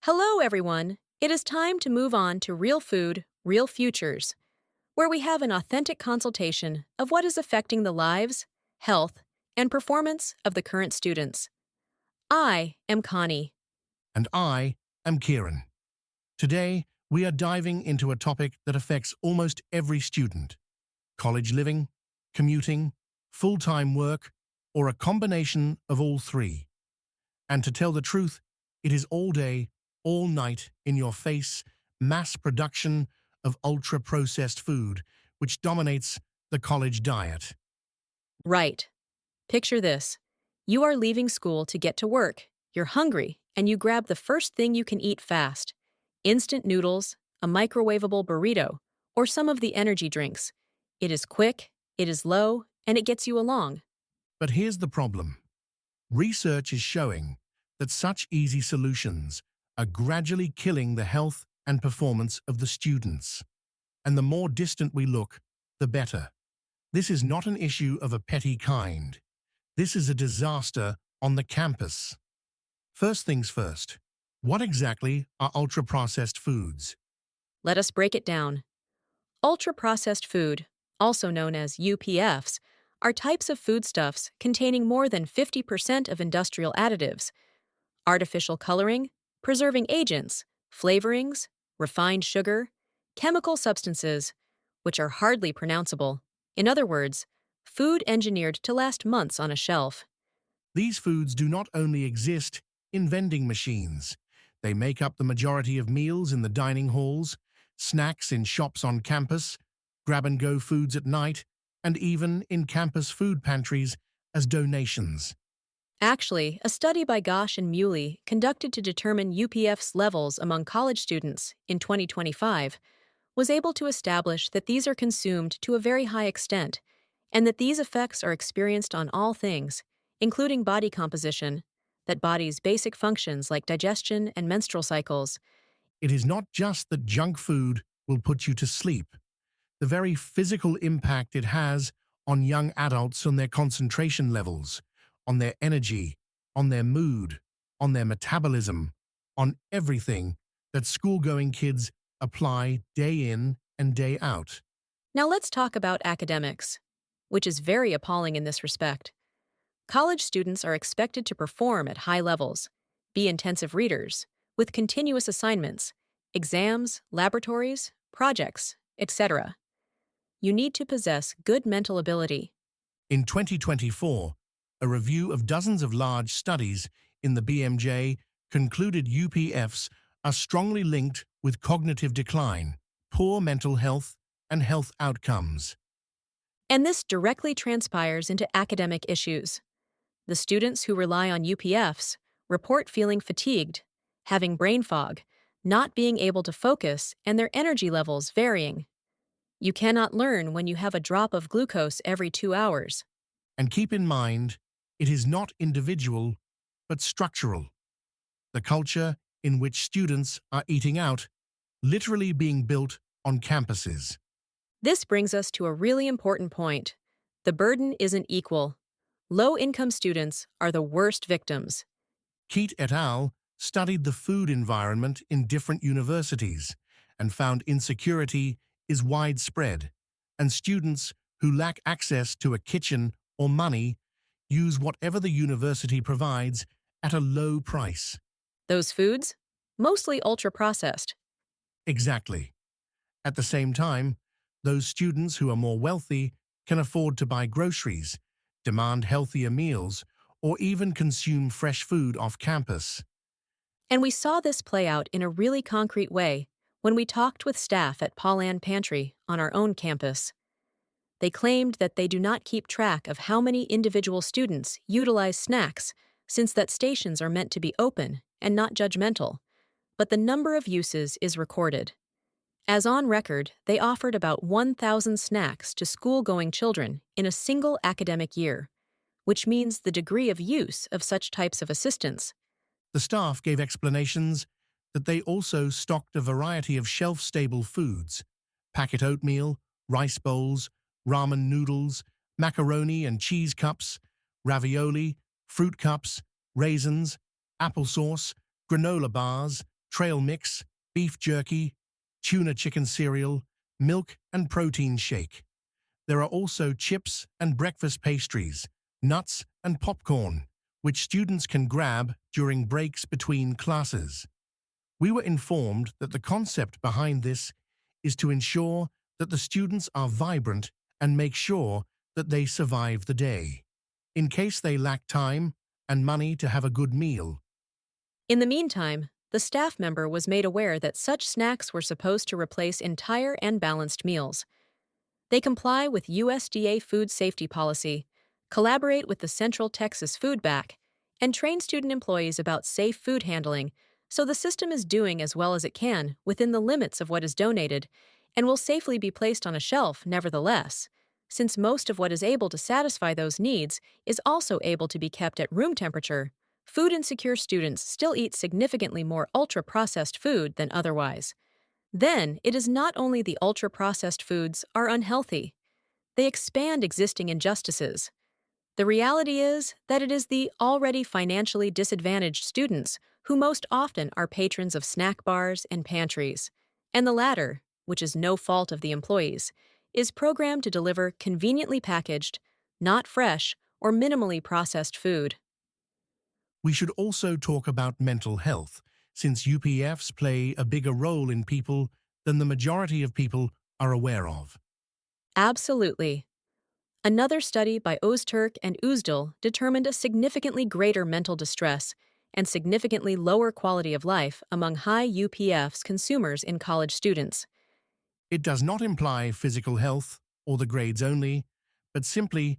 Hello, everyone. It is time to move on to Real Food, Real Futures, where we have an authentic consultation of what is affecting the lives, health, and performance of the current students. I am Connie. And I am Kieran. Today, we are diving into a topic that affects almost every student: college living, commuting, full-time work, or a combination of all three. And to tell the truth, it is all day, all night, in your face, mass production of ultra-processed food, which dominates the college diet. Right. Picture this. You are leaving school to get to work. You're hungry, and you grab the first thing you can eat fast: instant noodles, a microwavable burrito, or some of the energy drinks. It is quick, it is low, and it gets you along. But here's the problem. Research is showing that such easy solutions are gradually killing the health and performance of the students. And the more distant we look, the better. This is not an issue of a petty kind. This is a disaster on the campus. First things first, what exactly are ultra-processed foods? Let us break it down. Ultra-processed food, also known as UPFs, are types of foodstuffs containing more than 50% of industrial additives, artificial coloring, preserving agents, flavorings, refined sugar, chemical substances, which are hardly pronounceable. In other words, food engineered to last months on a shelf. These foods do not only exist in vending machines. They make up the majority of meals in the dining halls, snacks in shops on campus, grab-and-go foods at night, and even in campus food pantries as donations. Actually, a study by Gosh and Muley conducted to determine UPF's levels among college students in 2025 was able to establish that these are consumed to a very high extent, and that these effects are experienced on all things, including body composition, that body's basic functions like digestion and menstrual cycles. It is not just that junk food will put you to sleep. The very physical impact it has on young adults, on their concentration levels, on their energy, on their mood, on their metabolism, on everything that school-going kids apply day in and day out. Now let's talk about academics, which is very appalling in this respect. College students are expected to perform at high levels, be intensive readers, with continuous assignments, exams, laboratories, projects, etc. You need to possess good mental ability. In 2024, a review of dozens of large studies in the BMJ concluded UPFs are strongly linked with cognitive decline, poor mental health, and health outcomes. And this directly transpires into academic issues. The students who rely on UPFs report feeling fatigued, having brain fog, not being able to focus, and their energy levels varying. You cannot learn when you have a drop of glucose every 2 hours. And keep in mind, it is not individual, but structural. The culture in which students are eating out, literally being built on campuses. This brings us to a really important point. The burden isn't equal. Low-income students are the worst victims. Keat et al. Studied the food environment in different universities and found insecurity is widespread, and students who lack access to a kitchen or money use whatever the university provides at a low price. Those foods? Mostly ultra-processed. Exactly. At the same time, those students who are more wealthy can afford to buy groceries, demand healthier meals, or even consume fresh food off campus. And we saw this play out in a really concrete way when we talked with staff at Paul Ann Pantry on our own campus. They claimed that they do not keep track of how many individual students utilize snacks, since that stations are meant to be open and not judgmental, but the number of uses is recorded. As on record, they offered about 1,000 snacks to school-going children in a single academic year, which means the degree of use of such types of assistance. The staff gave explanations that they also stocked a variety of shelf-stable foods: packet oatmeal, rice bowls, ramen noodles, macaroni and cheese cups, ravioli, fruit cups, raisins, applesauce, granola bars, trail mix, beef jerky, tuna chicken cereal, milk and protein shake. There are also chips and breakfast pastries, nuts and popcorn, which students can grab during breaks between classes. We were informed that the concept behind this is to ensure that the students are vibrant and make sure that they survive the day, in case they lack time and money to have a good meal. In the meantime, the staff member was made aware that such snacks were supposed to replace entire and balanced meals. They comply with USDA food safety policy, collaborate with the Central Texas Food Bank, and train student employees about safe food handling, so the system is doing as well as it can within the limits of what is donated and will safely be placed on a shelf nevertheless, since most of what is able to satisfy those needs is also able to be kept at room temperature. Food insecure students still eat significantly more ultra-processed food than otherwise. Then, it is not only the ultra-processed foods are unhealthy, they expand existing injustices. The reality is that it is the already financially disadvantaged students who most often are patrons of snack bars and pantries, and the latter, which is no fault of the employees, is programmed to deliver conveniently packaged, not fresh, or minimally processed food. We should also talk about mental health, since UPFs play a bigger role in people than the majority of people are aware of. Absolutely. Another study by Ozturk and Uzdil determined a significantly greater mental distress and significantly lower quality of life among high UPFs consumers in college students. It does not imply physical health or the grades only, but simply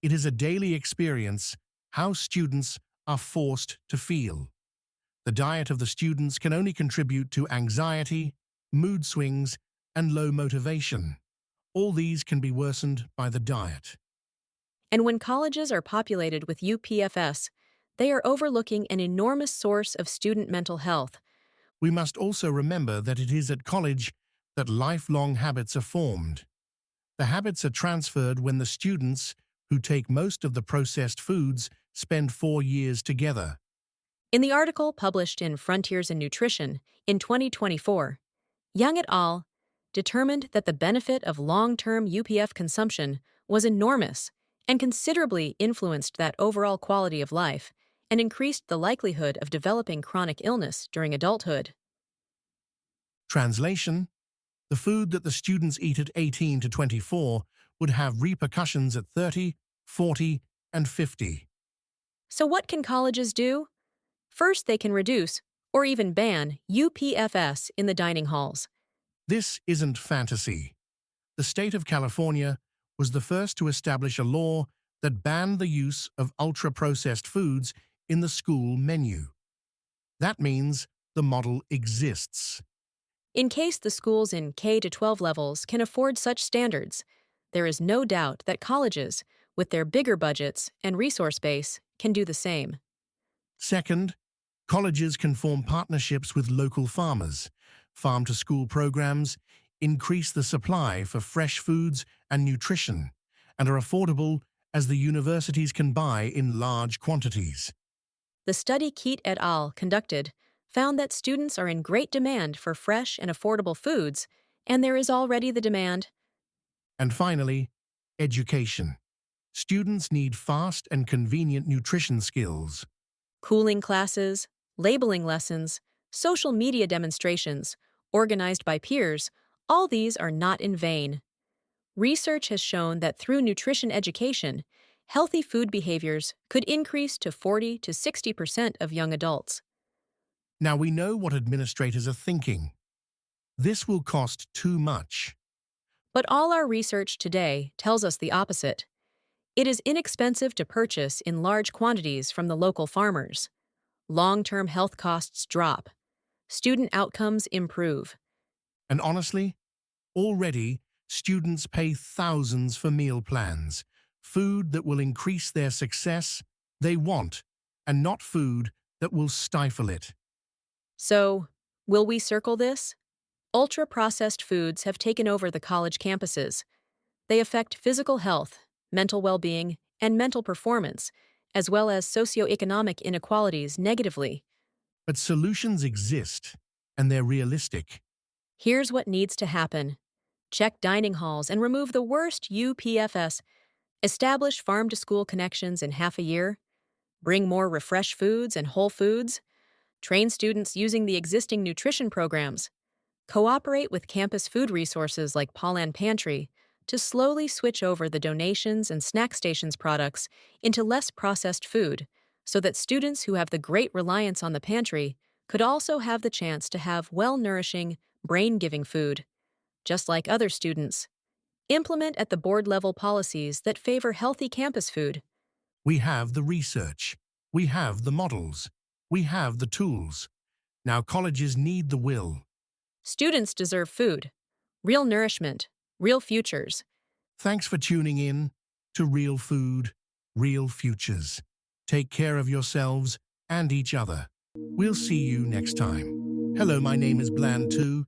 it is a daily experience how students are forced to feel. The diet of the students can only contribute to anxiety, mood swings, and low motivation. All these can be worsened by the diet. And when colleges are populated with UPFS, they are overlooking an enormous source of student mental health. We must also remember that it is at college that lifelong habits are formed. The habits are transferred when the students, who take most of the processed foods, spend 4 years together. In the article published in Frontiers in Nutrition in 2024, Young et al. Determined that the benefit of long-term UPF consumption was enormous and considerably influenced that overall quality of life and increased the likelihood of developing chronic illness during adulthood. Translation: the food that the students eat at 18 to 24 would have repercussions at 30, 40, and 50. So what can colleges do? First, they can reduce, or even ban, UPFS in the dining halls. This isn't fantasy. The state of California was the first to establish a law that banned the use of ultra-processed foods in the school menu. That means the model exists. In case the schools in K to 12 levels can afford such standards, there is no doubt that colleges, with their bigger budgets and resource base, can do the same. Second, colleges can form partnerships with local farmers. Farm-to-school programs increase the supply for fresh foods and nutrition and are affordable as the universities can buy in large quantities. The study Keat et al. Conducted found that students are in great demand for fresh and affordable foods, and there is already the demand. And finally, education. Students need fast and convenient nutrition skills. Cooling classes, labeling lessons, social media demonstrations, organized by peers, all these are not in vain. Research has shown that through nutrition education, healthy food behaviors could increase to 40 to 60% of young adults. Now we know what administrators are thinking. This will cost too much. But all our research today tells us the opposite. It is inexpensive to purchase in large quantities from the local farmers. Long-term health costs drop. Student outcomes improve. And honestly, already students pay thousands for meal plans, food that will increase their success they want, and not food that will stifle it. So, will we circle this? Ultra-processed foods have taken over the college campuses. They affect physical health, mental well-being, and mental performance, as well as socioeconomic inequalities negatively. But solutions exist. and they're realistic. Here's what needs to happen. Check dining halls and remove the worst UPFS. Establish farm to school connections in half a year. Bring more refresh foods and whole foods. Train students using the existing nutrition programs. Cooperate with campus food resources like Paulan Pantry to slowly switch over the donations and snack stations products into less processed food so that students who have the great reliance on the pantry could also have the chance to have well-nourishing, brain-giving food, just like other students. Implement at the board level policies that favor healthy campus food. We have the research. We have the models. We have the tools. Now colleges need the will. Students deserve food, real nourishment, real futures. Thanks for tuning in to Real Food, Real Futures. Take care of yourselves and each other. We'll see you next time. Hello, my name is Bland too.